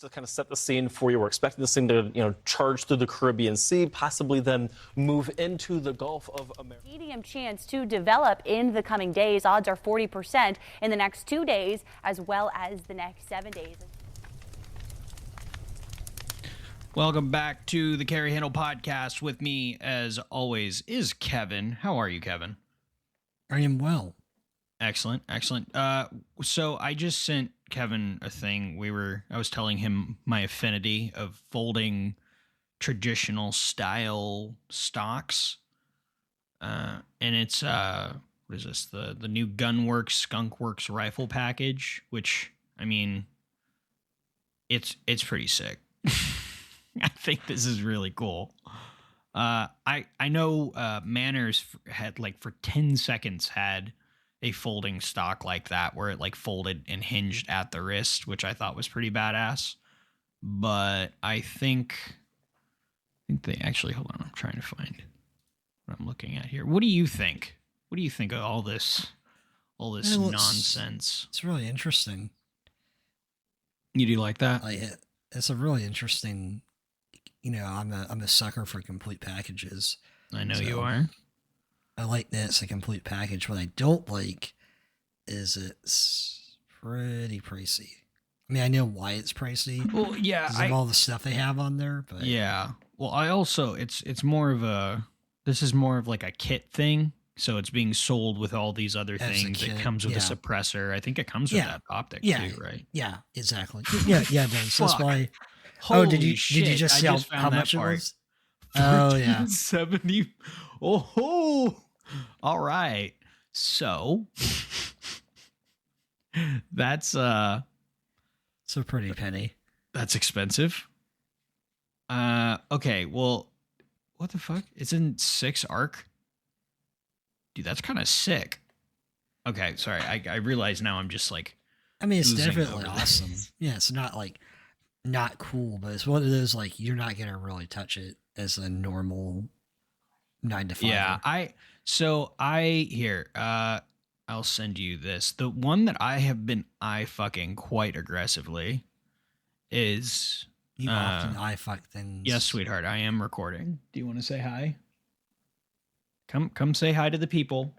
To kind of set the scene for you, we're expecting this thing to, charge through the Caribbean Sea, possibly then move into the Gulf of America. Medium chance to develop in the coming days. Odds are 40% in the next 2 days, as well as the next 7 days. Welcome back to the Carrie Handle podcast. With me, as always, is Kevin. How are you, Kevin? I am well. Excellent, excellent. So I just sent Kevin a thing. I was telling him my affinity of folding traditional style stocks. And it's what is this? The new Gunworks Skunkworks rifle package, which I mean it's pretty sick. I think this is really cool. I know Manners had for 10 seconds had a folding stock like that where it folded and hinged at the wrist, which I thought was pretty badass. But I think they actually, hold on, I'm trying to find what I'm looking at here. What do you think? What do you think of all this nonsense? It's really interesting. You do like that? It's a really interesting, I'm a sucker for complete packages. I know you are. I like that it's a complete package. What I don't like is it's pretty pricey. I mean, I know why it's pricey. Well, yeah, of all the stuff they have on there, but yeah. Well, I also it's more of this is more of a kit thing. So it's being sold with all these other things. It comes with a suppressor. I think it comes with that optic too, right? Yeah, exactly. Yeah, it does. That's why. Holy did you shit. just see how much it was? Oh yeah, 70. Oh, all right. So that's it's a pretty penny. That's expensive. Okay. Well, what the fuck? It's in 6 arc. Dude, that's kind of sick. Okay, sorry. I realize now I'm just I mean, it's definitely awesome. Yeah, it's not not cool, but it's one of those you're not gonna really touch it as a normal 9 to 5. Yeah, I'll send you this. The one that I have been fucking quite aggressively is you often fuck things. Yes, sweetheart, I am recording. Do you want to say hi? Come say hi to the people.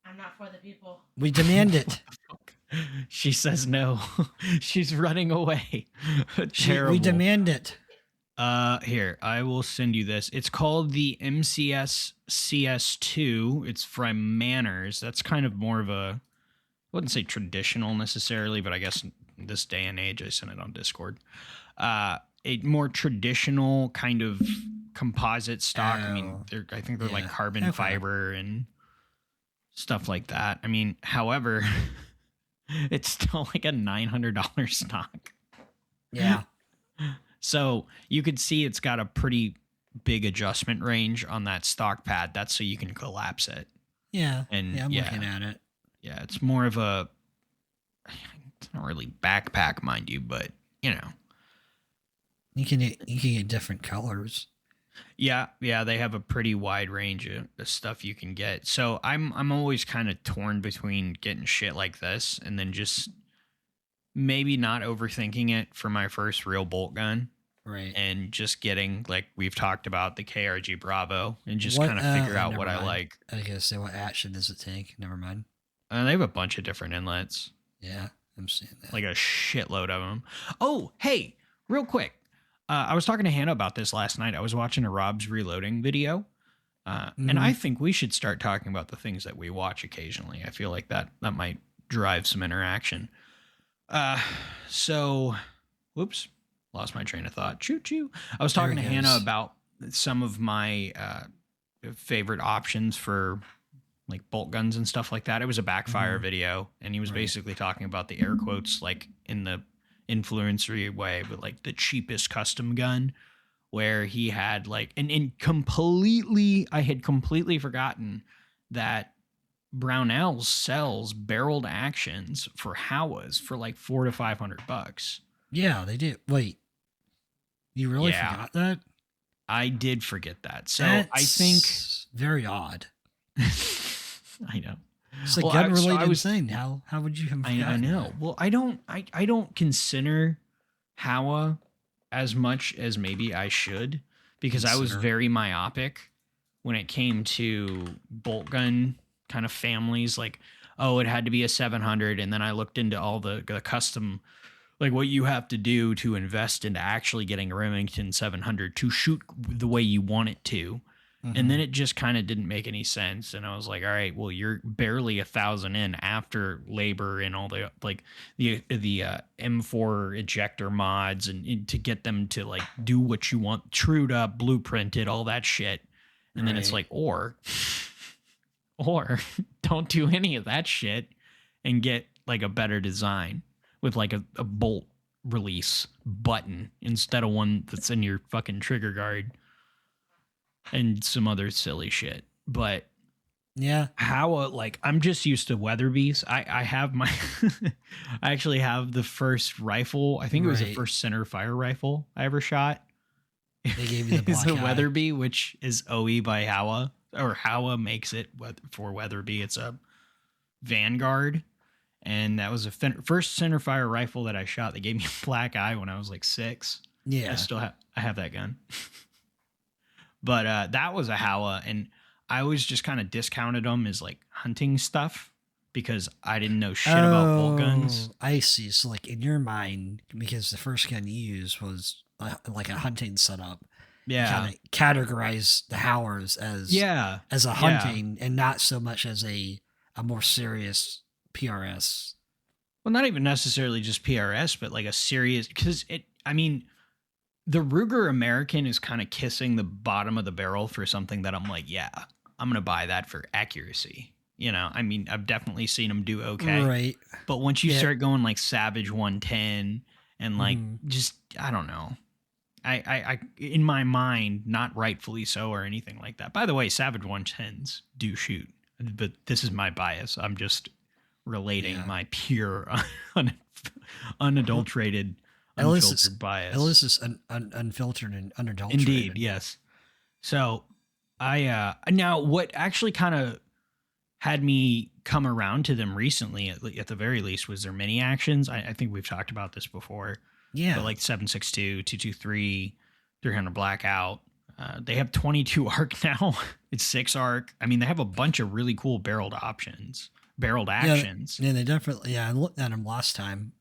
I'm not for the people. We demand it. She says no. She's running away. Terrible. We demand it. Here, I will send you this. It's called the MCS CS2. It's from Manners. That's kind of more of I wouldn't say traditional necessarily, but I guess in this day and age, I sent it on Discord. A more traditional kind of composite stock. I mean, I think they're carbon fiber and stuff like that. I mean, however, it's still a $900 stock. Yeah. So you could see it's got a pretty big adjustment range on that stock pad. That's so you can collapse it. Yeah. And I'm looking at it. Yeah, it's more of it's not really backpack, mind you, but you can get different colors. Yeah, they have a pretty wide range of stuff you can get. So I'm always kind of torn between getting shit like this and then just maybe not overthinking it for my first real bolt gun. Right. And just getting, we've talked about, the KRG Bravo and just kind of figure out what I like. I was going to say, what action does it take? Never mind. They have a bunch of different inlets. Yeah, I'm seeing that. A shitload of them. Oh, hey, real quick. I was talking to Hannah about this last night. I was watching a Rob's Reloading video. And I think we should start talking about the things that we watch occasionally. I feel like that might drive some interaction. So, whoops, lost my train of thought. Choo choo. I was talking to Hannah about some of my favorite options for bolt guns and stuff like that. It was a backfire video, and he was basically talking about the air quotes in the influencery way, but the cheapest custom gun, where he had I had completely forgotten that Brownells sells barreled actions for Howas for $400 to $500. Yeah, they do. Wait, you really forgot that? I did forget that. So That's I think very odd. I know. It's a gun-related thing. How would you have forgotten I know. that? Well, I don't consider Howa as much as maybe I should, because I was Consider. very myopic when it came to bolt gun kind of families. Like, oh, it had to be a 700, and then I looked into all the custom, like what you have to do to invest into actually getting a Remington 700 to shoot the way you want it to. And then it just kind of didn't make any sense. And I was like, all right, well, you're barely 1,000 in after labor and all the like the M4 ejector mods and to get them to like do what you want, trued up, blueprinted, all that shit. And then it's like, or don't do any of that shit and get like a better design with like a bolt release button instead of one that's in your fucking trigger guard. And some other silly shit. But Yeah. how, like, I'm just used to Weatherby's. I have my, I actually have the first rifle. I think it was the Right. first center fire rifle I ever shot. They gave you the It's black a eye. Weatherby, which is OE by Howa, or Howa makes it for Weatherby. It's a Vanguard. And that was the first center fire rifle that I shot. They gave me a black eye when I was like 6. Yeah. I have that gun. But that was a Howa, and I always just kind of discounted them as like hunting stuff because I didn't know shit about bolt guns. I see. So, like in your mind, because the first gun you used was like a hunting setup, Yeah, kind of categorize the Howers as yeah, as a hunting and not so much as a more serious PRS. Well, not even necessarily just PRS, but like a serious, because it. I mean, the Ruger American is kind of kissing the bottom of the barrel for something that I'm like, yeah, I'm gonna buy that for accuracy. You know, I mean, I've definitely seen them do okay, Right. but once you Yeah. start going like Savage 110 and like Mhm. just, I don't know. I in my mind, not rightfully so or anything like that. By the way, Savage 110s do shoot, but this is my bias. I'm just relating Yeah. my pure, unadulterated, At least it's- unfiltered bias. At least it's unfiltered and unadulterated. Indeed, yes. So I now what actually kind of had me come around to them recently, at the very least, was their mini actions. I think we've talked about this before. Yeah. But like 7.62, 223, 300 blackout. They have 22 arc now. It's 6 arc. I mean, they have a bunch of really cool barreled actions, barreled actions. Yeah, they definitely. Yeah, I looked at them last time.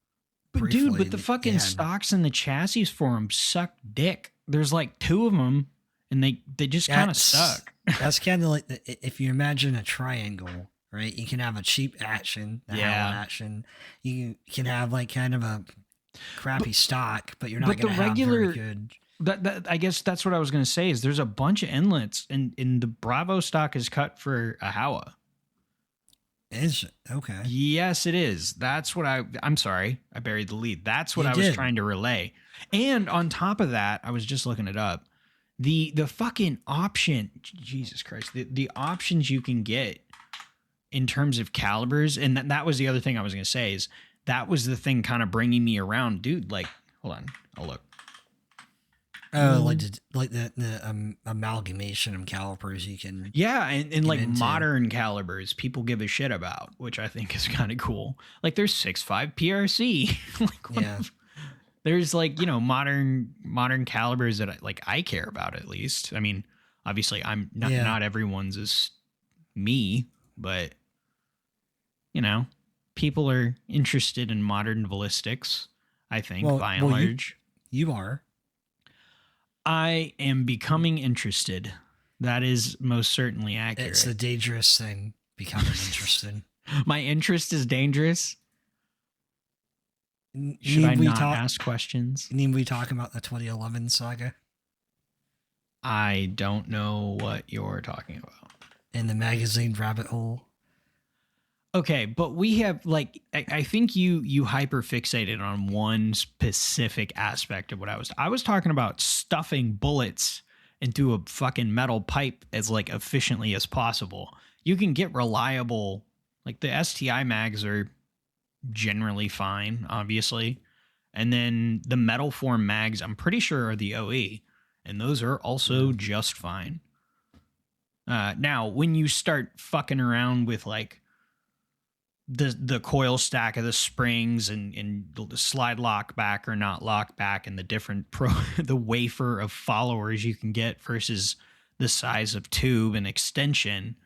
But dude, briefly, but the and fucking had- stocks and the chassis for them suck dick. There's like 2 of them, and they just kind of That's- suck. That's kind of like if you imagine a triangle, right? You can have a cheap action, a Yeah. Howa action. You can have like kind of a crappy stock, but you're not but the going to have regular- very good. That I guess that's what I was going to say is there's a bunch of inlets, and the Bravo stock is cut for a Howa. Is it? Okay. Yes, it is. That's what I'm sorry. I buried the lead. That's what You I was did. trying to relay. And on top of that, I was just looking it up. The fucking option, Jesus Christ, the options you can get in terms of calibers, and that was the other thing I was going to say is that was the thing kind of bringing me around, dude. Like, hold on, I'll look. Oh, like the amalgamation of calipers you can. Yeah, and like into. modern calibers, people give a shit about, which I think is kind of cool. Like there's 6.5 PRC. Like, what Yeah. there's like, you know, modern calibers that I care about at least. I mean, obviously I'm not Yeah. not everyone's is me, but you know, people are interested in modern ballistics, I think, by and you- large. You are. I am becoming interested. That is most certainly accurate. It's a dangerous thing. Becoming interested. My interest is dangerous. Need Should I we not talk? ask questions? Need we talk about the 2011 saga I don't know what you're talking about. and the magazine rabbit hole? Okay, but we have like I think you hyper fixated on one specific aspect of what I was talking about stuffing bullets into a fucking metal pipe as like efficiently as possible. You can get reliable, like the STI mags are generally fine, obviously. And then the metal form mags, I'm pretty sure are the OE, and those are also just fine. Now, when you start fucking around with like the coil stack of the springs and the slide lock back or not lock back and the different the wafer of followers you can get versus the size of tube and extension,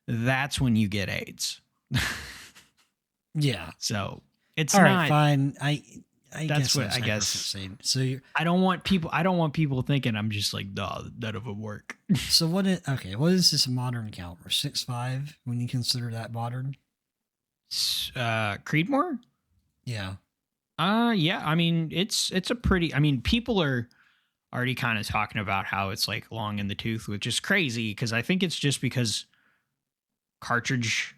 that's when you get AIDS. Yeah. So it's all not right. Fine. I that's guess what I guess. Same. So you're, I don't want people thinking I'm just like, no, none of them work. so what? Okay. What is this modern caliber? 6.5. When you consider that modern? Creedmoor? Yeah. Yeah. I mean, it's a pretty. I mean, people are already kind of talking about how it's like long in the tooth, which is crazy because I think it's just because cartridge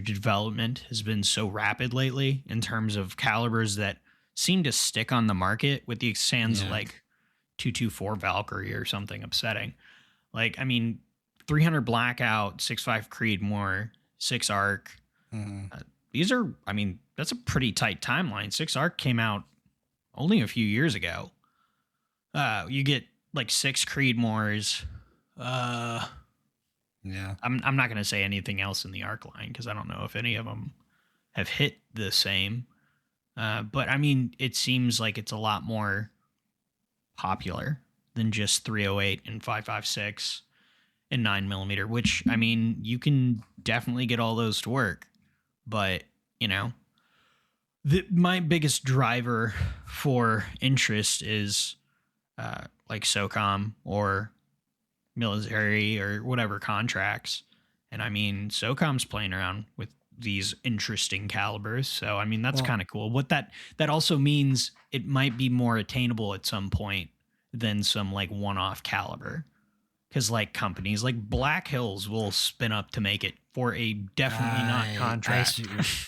development has been so rapid lately in terms of calibers that seem to stick on the market, with the sans like 224 Valkyrie or something upsetting. Like, I mean, 300 Blackout, 6.5 Creedmoor, 6 Arc. These are, I mean, that's a pretty tight timeline. 6 Arc came out only a few years ago. You get like 6 Creedmoors. Yeah. I'm not going to say anything else in the Arc line because I don't know if any of them have hit the same. But I mean, it seems like it's a lot more popular than just 308 and 5.56 and 9mm, which, I mean, you can definitely get all those to work. But, you know, my biggest driver for interest is like SOCOM or military or whatever contracts. And I mean, SOCOM's playing around with these interesting calibers. So, I mean, that's kind of cool. What that also means, it might be more attainable at some point than some like one-off caliber. Because like companies like Black Hills will spin up to make it for a definitely not contract.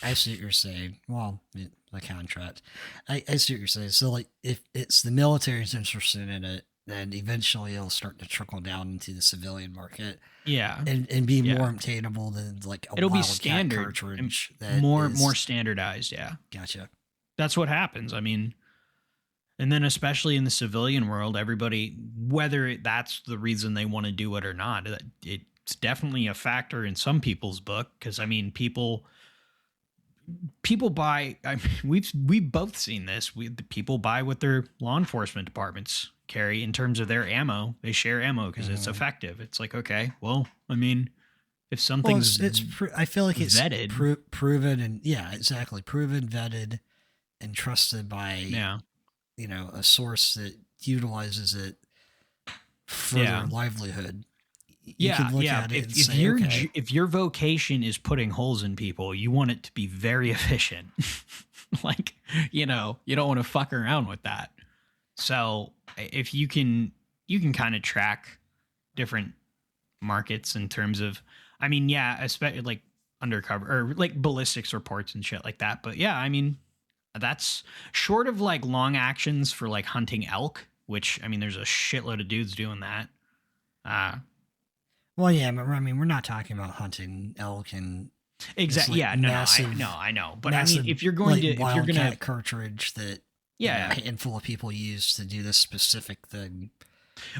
I see what you're saying. Well, the contract. I see what you're saying. So like if it's the military's interested in it, then eventually it'll start to trickle down into the civilian market. Yeah. And be more obtainable than like a it'll be Wildcat standard cartridge. More standardized, yeah. Gotcha. That's what happens. I mean, and then especially in the civilian world, everybody, whether that's the reason they want to do it or not, it's definitely a factor in some people's book. Because I mean, people buy. I mean, we've both seen this. People buy what their law enforcement departments carry in terms of their ammo. They share ammo because it's effective. It's like, okay, well, I mean, if something's I feel like it's vetted, proven, and exactly, proven, vetted, and trusted by you know, a source that utilizes it for their livelihood. You can look at it and say, okay. If your vocation is putting holes in people, you want it to be very efficient. Like, you know, you don't want to fuck around with that. So if you can kind of track different markets in terms of, I mean, especially like undercover or like ballistics reports and shit like that. But yeah, I mean, that's short of like long actions for like hunting elk, which I mean, there's a shitload of dudes doing that. Well, yeah, but I mean, we're not talking about hunting elk and exactly. Like I know. But I mean, if you're going like to, if you're going to cartridge that a handful of people use to do this specific thing.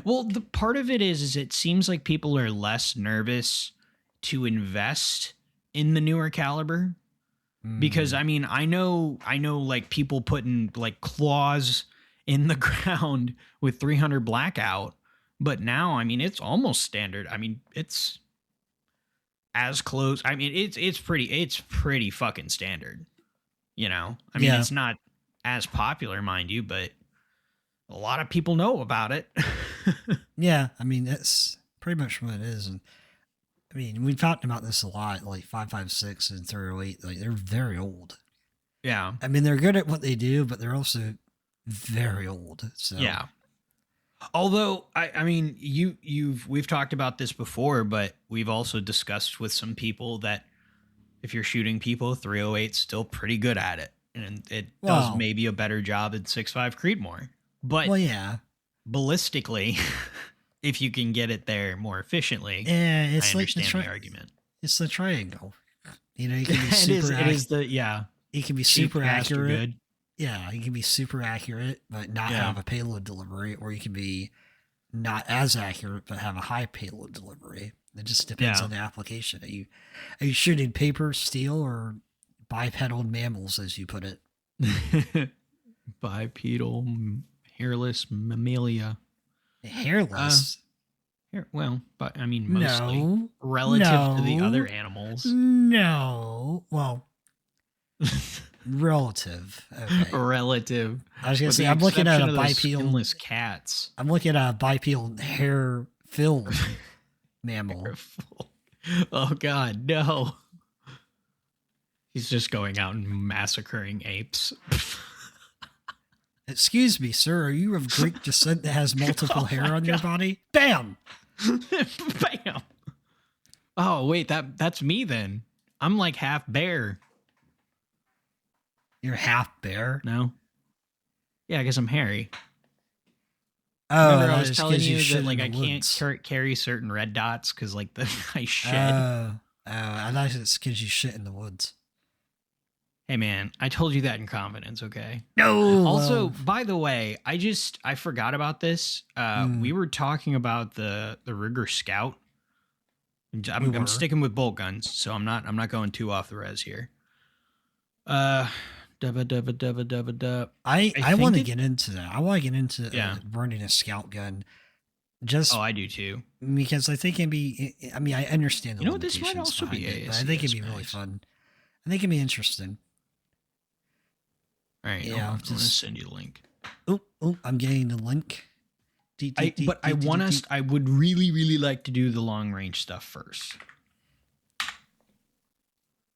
Well, the part of it is it seems like people are less nervous to invest in the newer caliber. Because I mean, I know like people putting like claws in the ground with 300 Blackout, but now, I mean, it's almost standard. I mean, it's as close. I mean, it's pretty fucking standard, you know? I mean, it's not as popular, mind you, but a lot of people know about it. Yeah. I mean, that's pretty much what it is. And I mean, we've talked about this a lot, like 5.56 and 308, like they're very old. Yeah. I mean, they're good at what they do, but they're also very old. So yeah. Although I mean, we've talked about this before, but we've also discussed with some people that if you're shooting people, 308's still pretty good at it, and it does maybe a better job than 6.5 Creedmoor. But ballistically, if you can get it there more efficiently, it's I like understand the argument. It's the triangle. You know, you can be super it can be super accurate. Yeah, you can be super accurate, but not have a payload delivery, or you can be not as accurate, but have a high payload delivery. It just depends on the application. Are you shooting paper, steel, or bipedal mammals, as you put it? Bipedal, hairless mammalia. Hairless? But I mean, mostly No, relative to the other animals. No. Well, relative. Okay. Relative. I was gonna say I'm looking at a bipedal skinless cats. I'm looking at a bipedal hair-filled mammal. Oh God, no! He's just going out and massacring apes. Excuse me, sir. Are you of Greek descent that has multiple hair on your body? Bam! Bam! Oh wait, that's me then. I'm like half bear. You're half bear? No. Yeah, I guess I'm hairy. Oh, remember I was telling you that like I woods. can't carry certain red dots because like I shed. I thought it's because you shit in the woods. Hey man, I told you that in confidence, okay? No. Also, by the way, I forgot about this. We were talking about the Ruger Scout. I'm sticking with bolt guns, so I'm not going too off the res here. I want to get into that. I want to get into burning a scout gun. I do too. Because I think it'd be. I mean, I understand the this might also be it, but I think it'd be really fun. I think it'd be interesting. All right, I'm gonna send you the link. Oh, I'm getting the link. I would really like to do the long range stuff first.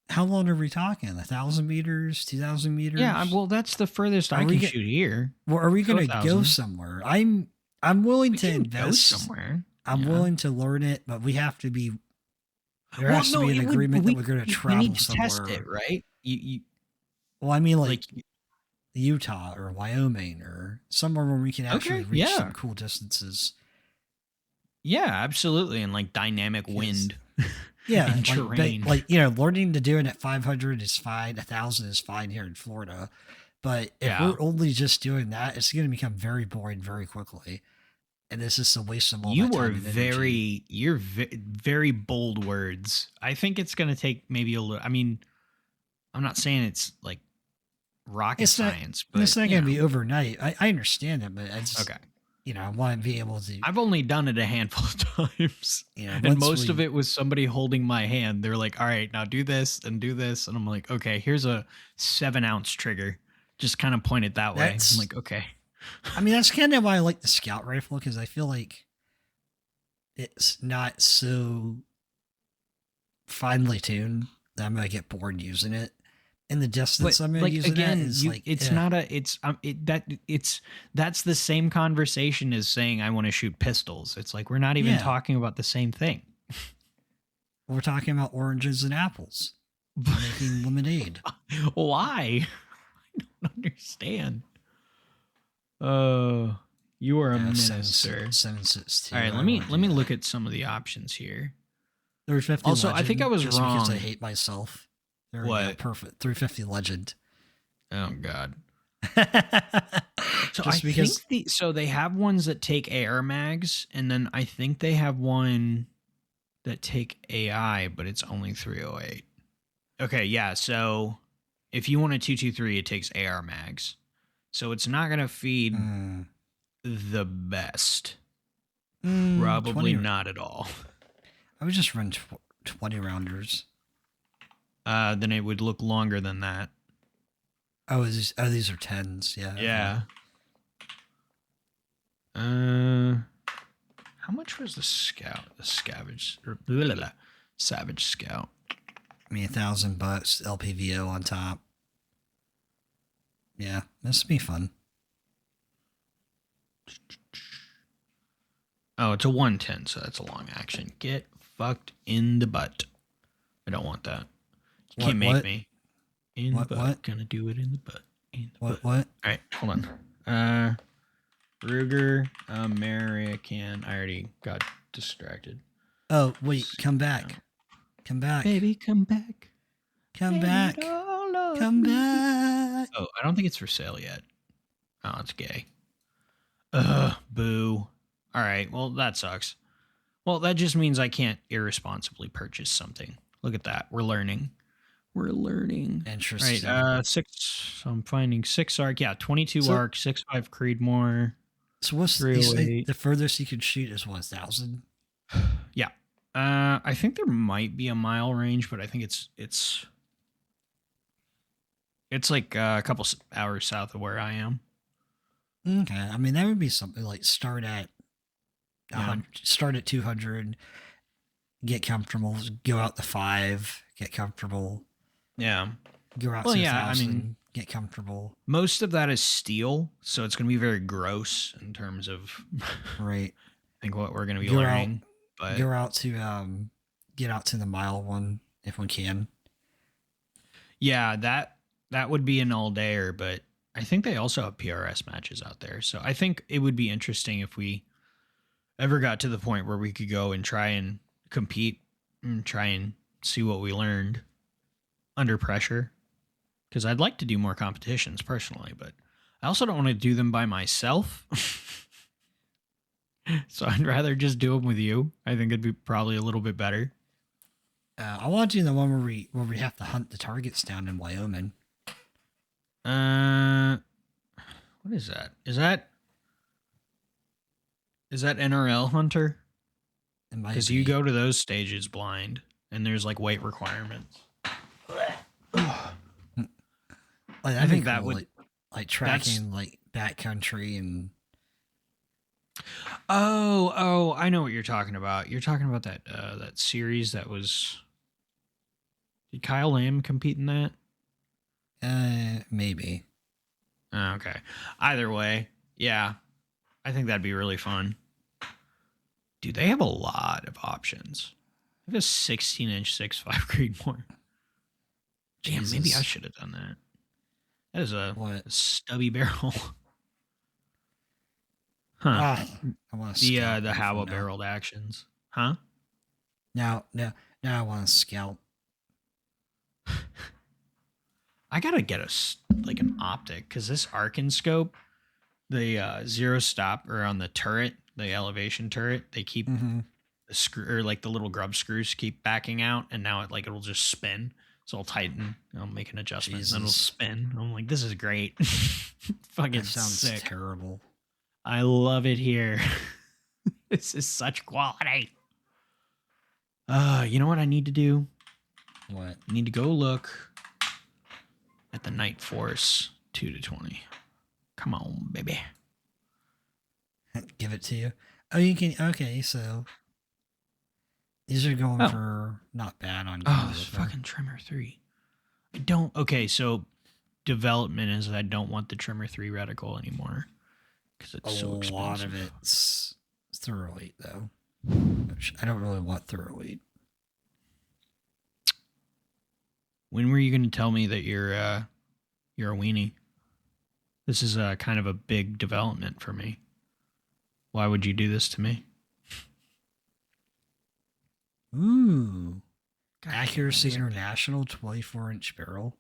How long are we talking? 1,000 meters, 2,000 meters? Yeah, well, that's the furthest I can shoot here. Well, are we going to go somewhere? I'm willing to invest somewhere. I'm willing to learn it, but we have to be. There has to be an agreement that we're going to travel we need to somewhere. Test it, right? Well, I mean, like Utah or Wyoming or somewhere where we can actually reach some cool distances. Yeah, absolutely, and like dynamic wind. Yeah, and terrain. Learning to do it at 500 is fine. 1,000 is fine here in Florida, but if we're only just doing that, it's going to become very boring very quickly, and this is a waste of all my time and energy. You're very bold words. I think it's going to take maybe a little. I mean, I'm not saying it's like rocket science, but it's not going to be overnight. I understand it, but it's okay. I want to be able to. I've only done it a handful of times. And most of it was somebody holding my hand. They're like, all right, now do this and do this. And I'm like, okay, here's a 7-ounce trigger. Just kind of point it that way. I'm like, okay. I mean, that's kind of why I like the scout rifle, because I feel like it's not so finely tuned that I'm going to get bored using it. In the distance I'm using that's the same conversation as saying I want to shoot pistols. It's like we're not even talking about the same thing. We're talking about oranges and apples. Making lemonade. Why? I don't understand. You are a menace, sir. 7.62. All right, let me look at some of the options here. 350 also, legend, I think I was just wrong. Because I hate myself. What? Perfect. 350 legend. Oh God. So just because so they have ones that take AR mags, and then I think they have one that take AI, but it's only 308. Okay, yeah. So if you want a 223, it takes AR mags. So it's not gonna feed the best. Probably not at all. I would just run 20 rounders. Then it would look longer than that. Oh, these are 10s. Yeah. Yeah. How much was the scout? The Savage Scout. I mean, $1,000 LPVO on top. Yeah, this would be fun. Oh, it's a 110, so that's a long action. Get fucked in the butt. I don't want that. You can't make me. In the butt. What? Gonna do it in the butt. What? All right, hold on. Ruger American. I already got distracted. Oh, wait. Come back. Come back. Baby, come back. Come back. Come back. Oh, I don't think it's for sale yet. Oh, it's gay. Boo. All right, well, that sucks. Well, that just means I can't irresponsibly purchase something. Look at that. We're learning. We're learning. Interesting. Right. 6. So I'm finding 6 arc. Yeah. 22 arc. 6.5 Creedmoor. So what's the furthest you can shoot is 1,000? Yeah. I think there might be a mile range, but I think it's like a couple hours south of where I am. Okay. I mean, that would be something like start at 200, get comfortable, go out to 5, get comfortable. Yeah. Go out to 1,000, get comfortable. Most of that is steel, so it's going to be very gross in terms of right. I think what we're going to be learning. But go out to get out to the mile one if we can. Yeah, that would be an all-dayer, but I think they also have PRS matches out there. So I think it would be interesting if we ever got to the point where we could go and try and compete and try and see what we learned under pressure. Because I'd like to do more competitions personally, but I also don't want to do them by myself. So I'd rather just do them with you. I think it'd be probably a little bit better. I want to do the one where we have to hunt the targets down in Wyoming. What is that? Is that NRL Hunter? Because you go to those stages blind, and there's like weight requirements. I think that would like tracking like backcountry and. Oh, I know what you're talking about. You're talking about that series that was. Did Kyle Lamb compete in that? Maybe. Oh, okay. Either way, yeah, I think that'd be really fun. Dude, they have a lot of options. They have a 16-inch 6.5 Creedmoor. Damn, maybe I should have done that. That is a stubby barrel. Huh. I want the Howa barreled actions. Huh? Now I want to scout. I gotta get an optic because this Arkin scope, the zero stop or on the turret, the elevation turret, they keep the screw or like the little grub screws keep backing out, and now it'll just spin. So I'll tighten, I'll make an adjustment, and then it'll spin. I'm like, this is great. Fucking that sounds sick. Terrible. I love it here. This is such quality. You know what I need to do? What? I need to go look at the Night Force 2-20. Come on, baby. Give it to you. Oh, you can. Okay, so these are going for not bad on. Oh, this fucking Trimmer 3. I don't. Okay, so development is I don't want the Trimmer 3 reticle anymore because it's so expensive. A lot of it's thorough 8 though. I don't really want thorough 8. When were you going to tell me that you're a weenie? This is kind of a big development for me. Why would you do this to me? Ooh. Accuracy International 24-inch barrel.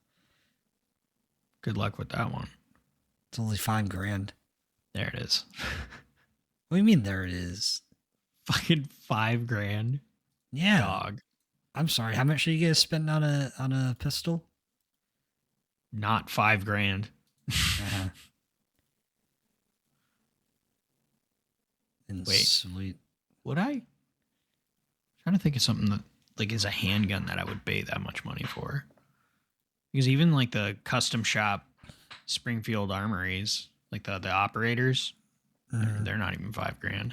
Good luck with that one. It's only $5,000. There it is. What do you mean there it is? Fucking $5,000. Yeah. Dog. I'm sorry. How much are you guys spending on a pistol? Not $5,000. Uh-huh. Wait. Sweet. Would I? I'm trying to think of something that like is a handgun that I would pay that much money for. Because even like the custom shop Springfield armories, like the operators, they're not even $5,000.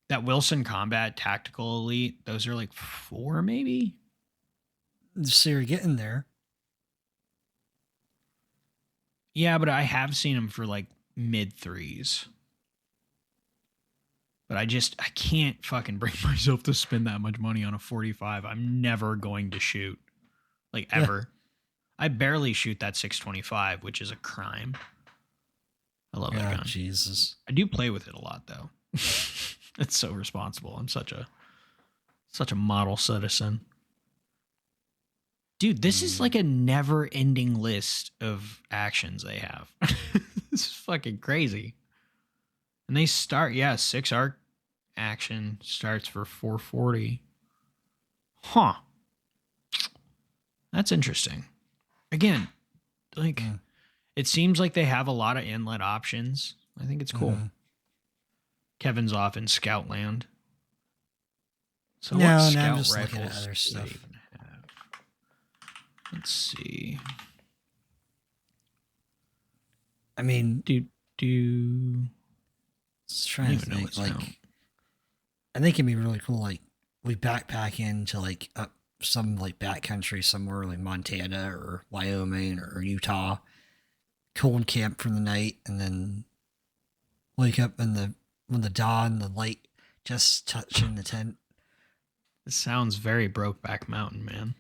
That Wilson Combat Tactical Elite, those are like $4,000 maybe. So you're getting there. Yeah, but I have seen them for like mid-3s. But I can't fucking bring myself to spend that much money on a 45. I'm never going to shoot. Like, ever. I barely shoot that 625, which is a crime. I love that gun. Jesus. I do play with it a lot, though. It's so responsible. I'm such a model citizen. Dude, this is like a never-ending list of actions they have. This is fucking crazy. And they start, 6 arc action starts for 440. Huh. That's interesting. Again, like, it seems like they have a lot of inlet options. I think it's cool. Kevin's off in Scoutland. So no, what no, scout I'm just looking at rifles other do they stuff. even have? Let's see. I mean, Just trying to think, like, I think it'd be really cool, like, we backpack into, like, some, like, backcountry somewhere, like Montana or Wyoming or Utah, cold camp for the night, and then wake up when the dawn, the light just touching the tent. This sounds very Brokeback Mountain, man.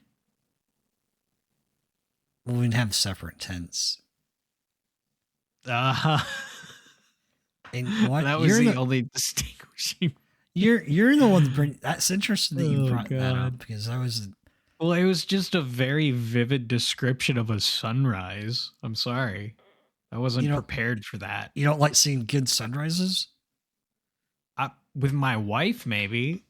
Well, we'd have separate tents. And what? that was the only distinguishing. You're the one that bring. That's interesting that you brought that up, because I was. Well, it was just a very vivid description of a sunrise. I'm sorry, I wasn't prepared for that. You don't like seeing good sunrises? With my wife, maybe.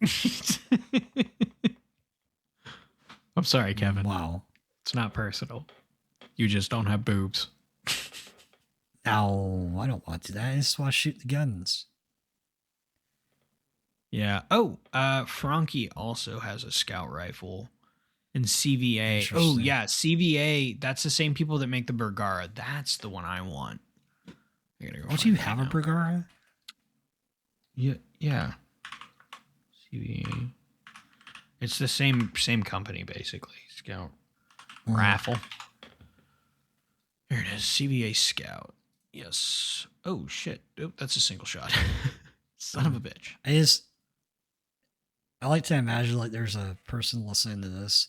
I'm sorry, Kevin. Wow. It's not personal. You just don't have boobs. No, I don't want to. I just want to shoot the guns. Yeah. Oh, Frankie also has a scout rifle. And CVA. Oh, yeah. CVA. That's the same people that make the Bergara. That's the one I want. I gotta go. Oh, do you have a Bergara? Yeah. CVA. It's the same company, basically. Scout Raffle. Here it is. CVA Scout. Yes. Oh, shit. Oh, that's a single shot. Son of a bitch. I like to imagine, like, there's a person listening to this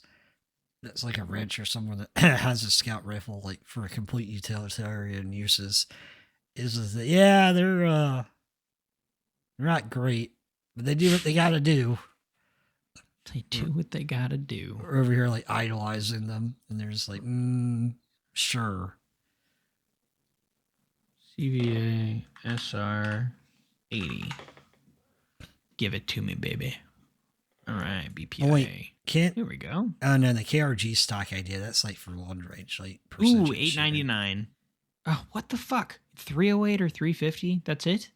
that's like a rancher, someone that has a scout rifle, like, for a complete utilitarian uses. They're not great, but they do what they gotta do. They do what they gotta do. We're over here, like, idolizing them, and they're just like, sure. CVA SR 80. Give it to me, baby. All right, BPA. Oh, wait, here we go. Oh no, the KRG stock idea, that's like for long range, like precision. Ooh, $8.99. Oh, what the fuck? 308 or 350? That's it?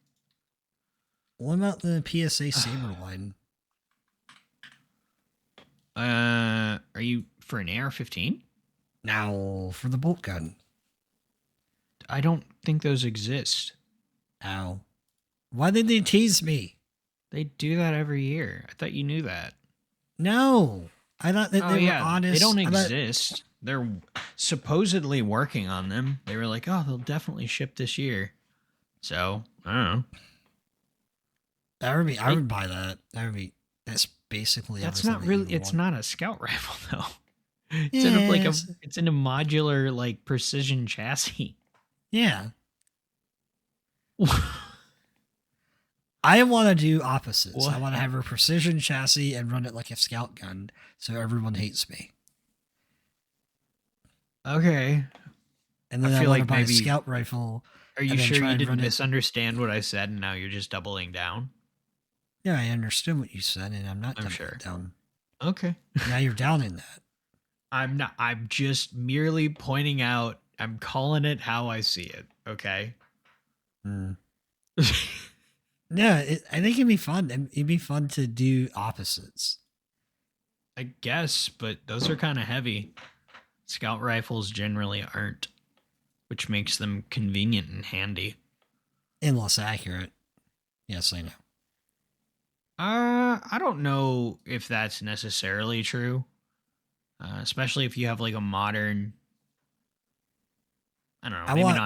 What about the PSA Saber line? Are you for an AR-15? Now for the bolt gun. I don't think those exist. Ow. Why did they tease me? They do that every year. I thought you knew that. No. I thought that they were honest. They don't exist. They're supposedly working on them. They were like, oh, they'll definitely ship this year. So, I don't know. I would buy that. That's basically that's not really. It's not a scout rifle though. It's in a modular, like, precision chassis. Yeah. I want to do opposites. What? I want to have a precision chassis and run it like a scout gun, so everyone hates me. Okay. And then I feel like buy a scout rifle. Are you sure you didn't misunderstand what I said and now you're just doubling down? Yeah, I understood what you said, and I'm not doubling down. Okay. Now you're down in that. I'm not. I'm just merely pointing out. I'm calling it how I see it. Okay. Yeah, I think it'd be fun. It'd be fun to do opposites. I guess, but those are kind of heavy. Scout rifles generally aren't, which makes them convenient and handy. And less accurate. Yes, I know. I don't know if that's necessarily true. Especially if you have like a modern, I don't know, maybe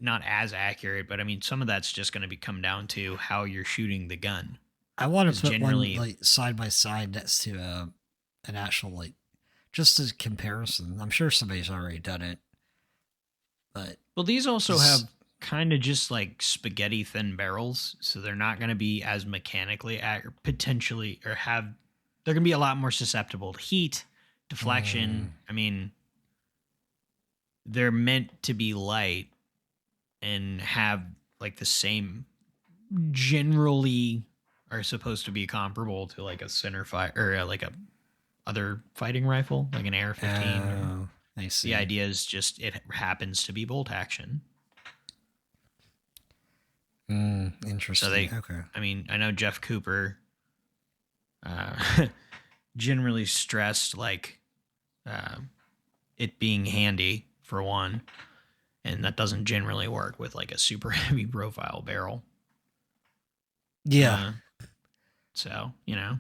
not as accurate, but I mean, some of that's just going to come down to how you're shooting the gun. I want to put one like side by side next to an actual, like, just as comparison. I'm sure somebody's already done it, but well, these also have kind of just like spaghetti thin barrels, so they're not going to be as mechanically accurate, potentially, or they're going to be a lot more susceptible to heat, deflection. I mean, they're meant to be light and have like the same generally, are supposed to be comparable to like a center fire or like a other fighting rifle, like an AR-15. Oh, I see. The idea is just it happens to be bolt action. Interesting. So okay. I mean, I know Jeff Cooper generally stressed like it being handy for one, and that doesn't generally work with like a super heavy profile barrel. Yeah. So, you know.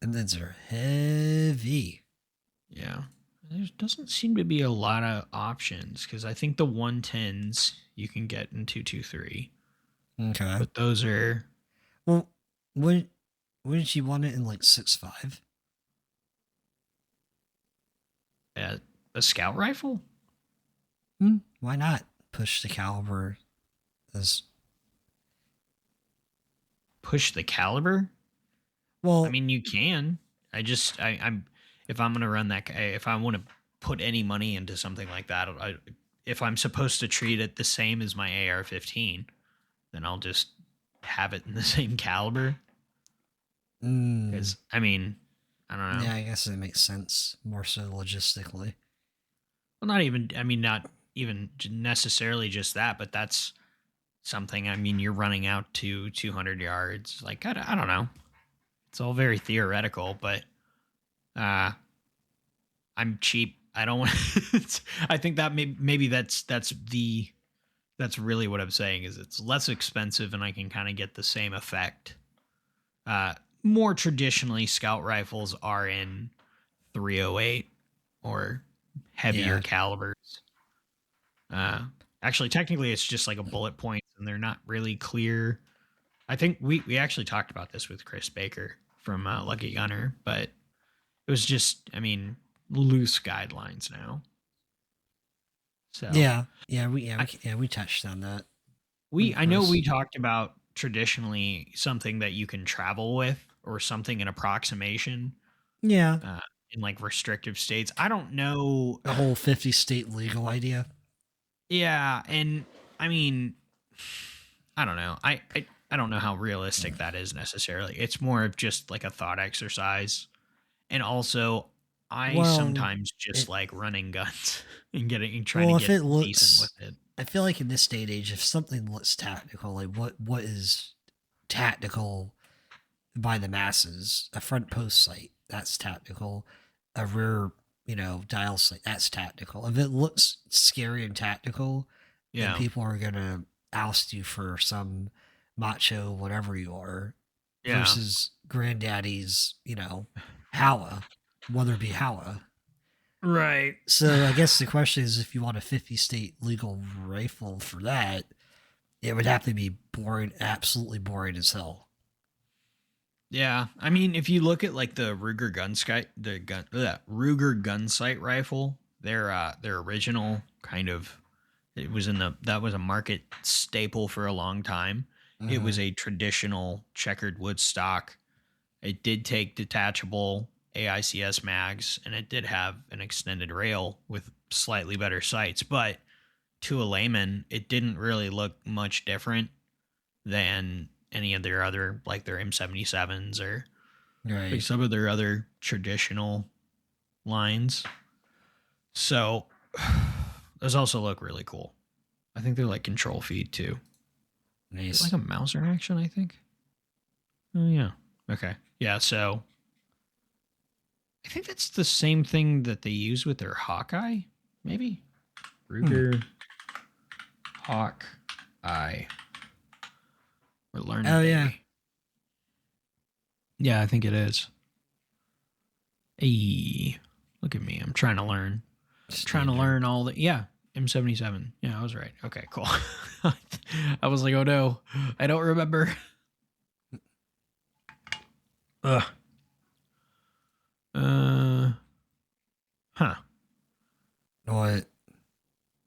And then they're heavy. Yeah. There doesn't seem to be a lot of options because I think the 110s you can get in 223. Okay. But those are. Well, wouldn't you want it in like 6.5? A scout rifle? Why not push the caliber as. Push the caliber? Well, I mean, you can. I'm if I'm gonna run that, if I want to put any money into something like that, if I'm supposed to treat it the same as my AR-15, then I'll just have it in the same caliber. Because I mean, I don't know. Yeah, I guess it makes sense more so logistically. Well, not even. I mean, not even necessarily just that, but that's something. I mean, you're running out to 200 yards. Like I don't know. It's all very theoretical, but I'm cheap. I don't want. I think that maybe that's really what I'm saying is it's less expensive and I can kind of get the same effect. More traditionally, scout rifles are in 308 or heavier calibers. Actually, technically, it's just like a bullet point, and they're not really clear. I think we actually talked about this with Chris Baker from Lucky Gunner, but it was just, I mean, loose guidelines now. So we touched on that. I know we talked about traditionally something that you can travel with or something in approximation. Yeah. In like restrictive states. I don't know. The whole 50 state legal idea. Yeah. And I mean, I don't know. I don't know how realistic that is necessarily. It's more of just like a thought exercise. And also, I sometimes just like running guns and trying to get decent with it. I feel like in this day and age, if something looks tactical, like what is tactical by the masses? A front post sight, that's tactical. A rear, dial sight, that's tactical. If it looks scary and tactical, then people are gonna oust you for some macho whatever you are. Versus granddaddy's, Howa, whether it be Howa. Right. So I guess the question is, if you want a 50 state legal rifle for that, it would have to be boring, absolutely boring as hell. Yeah, I mean, if you look at like the Ruger Ruger gun sight rifle, their original kind of, that was a market staple for a long time. It was a traditional checkered wood stock. It did take detachable AICS mags, and it did have an extended rail with slightly better sights. But to a layman, it didn't really look much different than any of their other, like their M77s or like some of their other traditional lines. So those also look really cool. I think they're like control feed too. Nice. It's like a Mauser action, I think. Oh yeah. Okay. Yeah. So I think that's the same thing that they use with their Hawkeye, maybe. Ruger Hawkeye. We're learning. Oh yeah. Yeah, I think it is. Hey, look at me. I'm trying to learn. Trying to learn all the M77. Yeah, I was right. Okay, cool. I was like, oh no, I don't remember. Huh. What?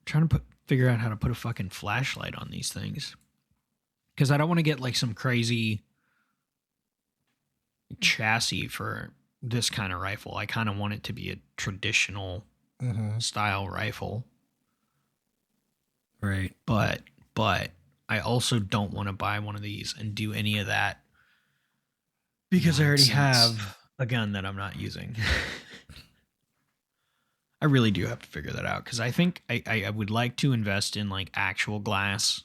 Trying to figure out how to put a fucking flashlight on these things. Because I don't want to get like some crazy chassis for this kind of rifle. I kind of want it to be a traditional style rifle. Right. But I also don't want to buy one of these and do any of that Because I already Nonsense. have a gun that I'm not using. I really do have to figure that out because I think I would like to invest in like actual glass,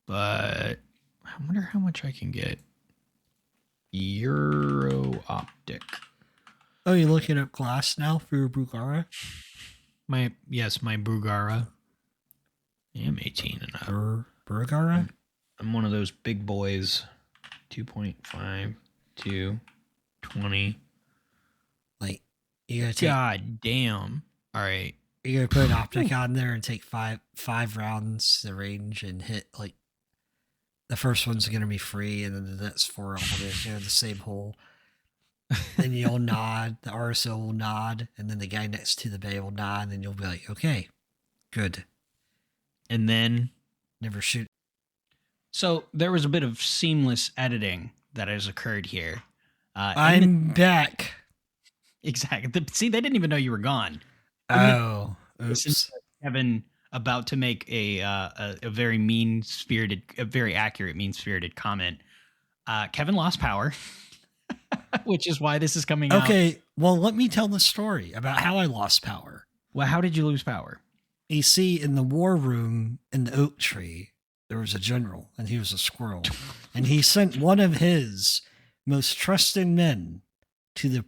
but I wonder how much I can get. Euro Optic. Oh, you're looking up glass now for your Brugara? My Brugara. I'm 18 and up. Brugara? I'm one of those big boys. 2.5 to 20. Like, you gotta take. God damn. All right. You gotta put an optic on there and take five rounds to range and hit like. The first one's gonna be free, and then the next 4 will be in the same hole. Then you'll nod. The RSO will nod, and then the guy next to the bay will nod, and you'll be like, "Okay, good." And then Never shoot. So there was a bit of seamless editing that has occurred here. I'm back. Exactly. See, they didn't even know you were gone. Oh, oops. Kevin about to make a very mean-spirited, a very accurate mean-spirited comment. Kevin lost power, which is why this is coming out. Okay, well, let me tell the story about how I lost power. Well, how did you lose power? You see, in the war room in the oak tree, there was a general, and he was a squirrel. And he sent one of his most trusted men to the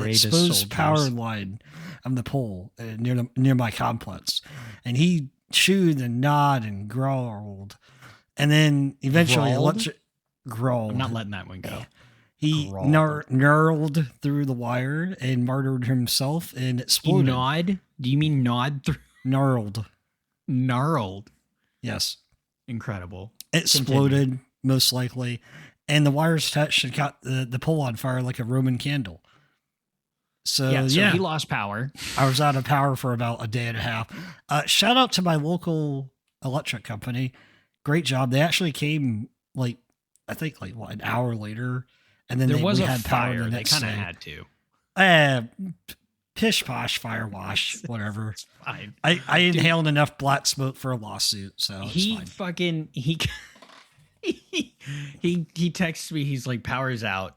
exposed power line of the pole near my complex. And he chewed and gnawed and growled. And then eventually growled. I'm not letting that one go. He gnarled through the wire and martyred himself and exploded. He gnawed? Do you mean gnawed through? Gnarled. Yes. Incredible. It exploded, most likely. And the wires touched and caught the pole on fire like a Roman candle. So he lost power. I was out of power for about a day and a half. Shout out to my local electric company. Great job. They actually came I think an hour later. And then we had fire. Power the They next kind of day. had to. Pish posh, fire wash, whatever. It's fine. I inhaled enough black smoke for a lawsuit, so it's fine. He texts me. He's like, "Power's out."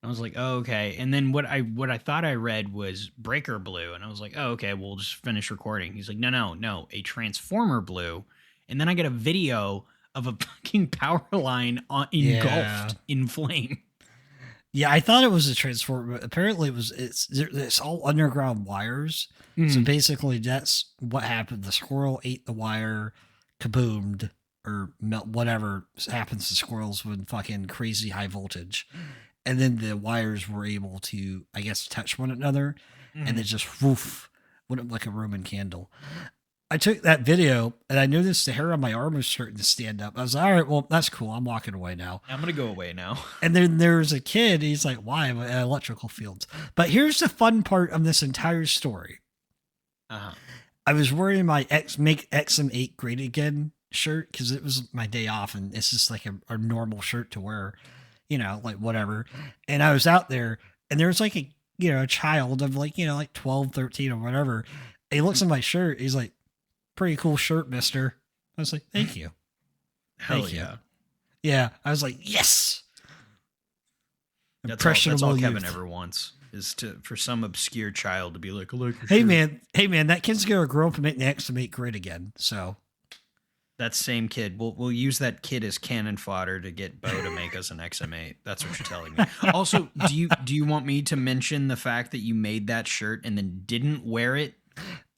I was like, "Oh, okay." And then what I thought I read was breaker blew, and I was like, "Oh, okay. We'll just finish recording." He's like, "No, a transformer blew," and then I get a video of a fucking power line engulfed in flame. Yeah, I thought it was a transformer, but apparently it's all underground wires. Mm. So basically that's what happened. The squirrel ate the wire, kaboomed, or whatever happens to squirrels when fucking crazy high voltage. And then the wires were able to, I guess, touch one another, and it just went up like a Roman candle. I took that video, and I noticed the hair on my arm was starting to stand up. I was like, all right, well, that's cool. I'm walking away now. I'm going to go away now. And then there's a kid. He's like, why? I'm at electrical fields. But here's the fun part of this entire story. I was wearing my Make XM8 Great Again shirt because it was my day off, and it's just like a normal shirt to wear, like whatever. And I was out there, and there was like a child of like 12, 13 or whatever. And he looks at my shirt. He's like, pretty cool shirt, mister. I was like, thank you. Thank you. Yeah. I was like, yes. That's all Kevin ever wants is for some obscure child to be like, look. Hey man, that kid's gonna grow up and make next to make great again. So that same kid, we'll use that kid as cannon fodder to get Bo to make us an XM8. That's what you're telling me. Also, do you want me to mention the fact that you made that shirt and then didn't wear it?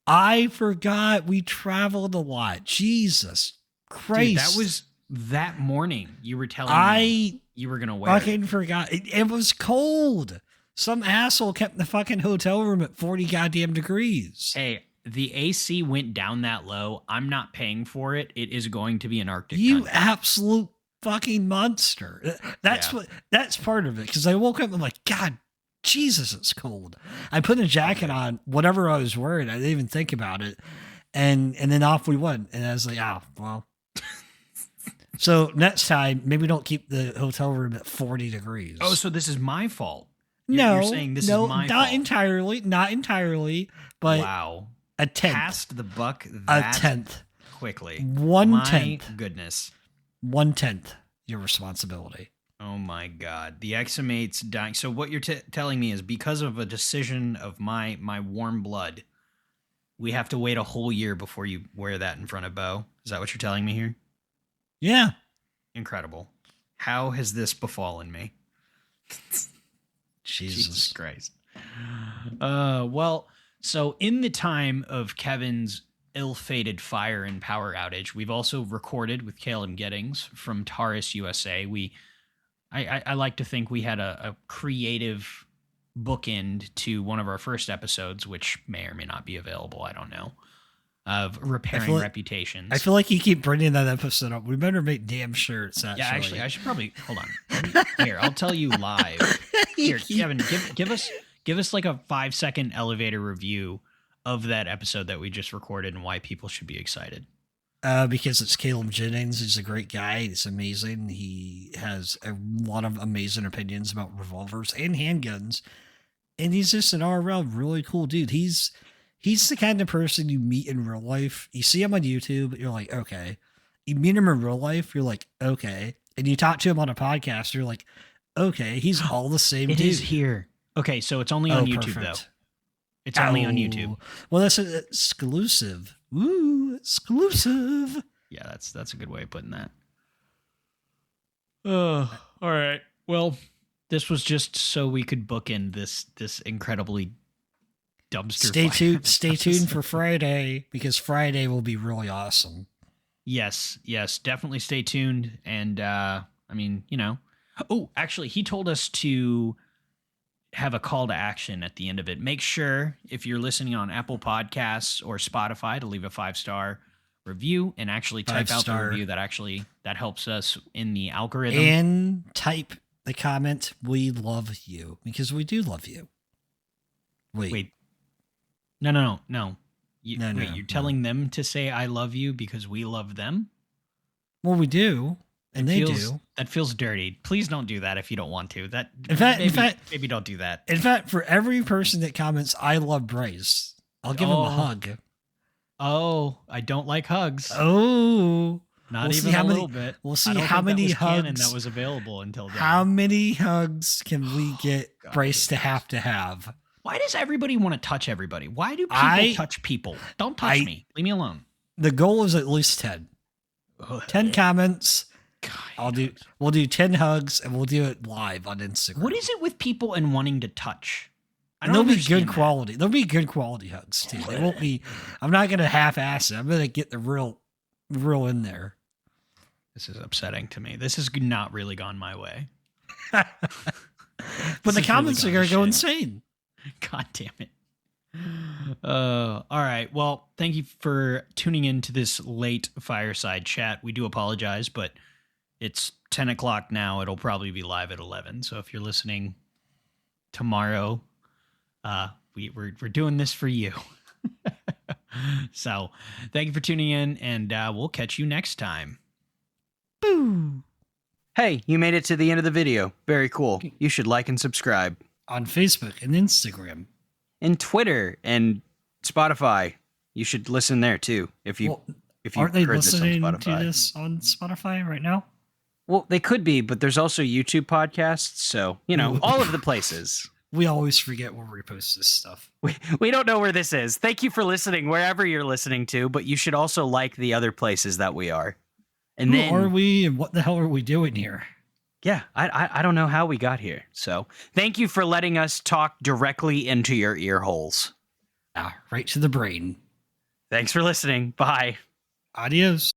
I forgot we traveled a lot. Jesus Christ. Dude, that was that morning. You were telling me you were going to wear it. I fucking forgot. It was cold. Some asshole kept the fucking hotel room at 40 goddamn degrees. Hey, the AC went down that low. I'm not paying for it. It is going to be an Arctic You country. Absolute fucking monster. That's part of it. Because I woke up and I'm like, God, Jesus, it's cold. I put a jacket on, whatever I was wearing. I didn't even think about it. And then off we went. And I was like, oh, well. So next time, maybe don't keep the hotel room at 40 degrees. Oh, so this is my fault. You're saying this is my fault. Not entirely, but wow. A tenth. Passed the buck a tenth. Quickly. 1/10. My goodness. 1/10 your responsibility. Oh my God. The Exhumate's dying. So what you're telling me is because of a decision of my warm blood, we have to wait a whole year before you wear that in front of Bo. Is that what you're telling me here? Yeah. Incredible. How has this befallen me? Jesus Christ. Well, so in the time of Kevin's ill-fated fire and power outage, we've also recorded with Caleb Giddings from Taurus USA. I like to think we had a creative bookend to one of our first episodes, which may or may not be available. I don't know. Of repairing reputations. I feel like you keep bringing that episode up. We better make damn sure it's actually. Yeah, actually, I should probably hold on. Here, I'll tell you live. Here, Kevin, give us like a 5-second elevator review of that episode that we just recorded and why people should be excited. Because it's Caleb Jennings. He's a great guy. He's amazing. He has a lot of amazing opinions about revolvers and handguns. And he's just an all-around really cool dude. He's the kind of person you meet in real life. You see him on YouTube, you're like, okay. You meet him in real life, you're like, okay. And you talk to him on a podcast, you're like, okay, he's all the same dude. It is here. Okay, so it's only on YouTube, though. It's only on YouTube. Well, that's an exclusive. Ooh, exclusive. Yeah, that's a good way of putting that. Oh, all right. Well, this was just so we could bookend this incredibly dumpster. Stay tuned for Friday, because Friday will be really awesome. Yes, definitely stay tuned. And I mean, you know. Oh, actually, he told us to have a call to action at the end of it. Make sure, if you're listening on Apple Podcasts or Spotify, to leave a 5-star review and actually type out the review. That helps us in the algorithm. And type the comment, "We love you," because we do love you. Wait. No. You're telling them to say "I love you" because we love them? Well, we do. And they do. That feels dirty. Please don't do that if you don't want to. In fact, maybe don't do that. In fact, for every person that comments, "I love Bryce," I'll give him a hug. Oh, I don't like hugs. Oh, not even a little bit. We'll see how many hugs that was available until then. How many hugs can we get Bryce to have? Why does everybody want to touch everybody? Why do people touch people? Don't touch me. Leave me alone. The goal is at least 10. 10 comments. We'll do 10 hugs, and we'll do it live on Instagram. What is it with people and wanting to touch? There'll be good quality. There'll be good quality hugs too. They won't be. I'm not going to half-ass it. I'm going to get the real in there. This is upsetting to me. This has not really gone my way. But the comments are going to go insane. God damn it. All right. Well, thank you for tuning in to this late fireside chat. We do apologize, but it's 10 o'clock now. It'll probably be live at 11. So if you're listening tomorrow, we're doing this for you. So thank you for tuning in, and we'll catch you next time. Boo! Hey, you made it to the end of the video. Very cool. You should like and subscribe. On Facebook and Instagram. And Twitter and Spotify. You should listen there too. Aren't they listening to this on Spotify right now? Well, they could be, but there's also YouTube podcasts, so, all of the places. We always forget where we post this stuff. We don't know where this is. Thank you for listening wherever you're listening to, but you should also like the other places that we are. And Who are we, and what the hell are we doing here? Yeah, I don't know how we got here. So thank you for letting us talk directly into your ear holes. Right to the brain. Thanks for listening. Bye. Adios.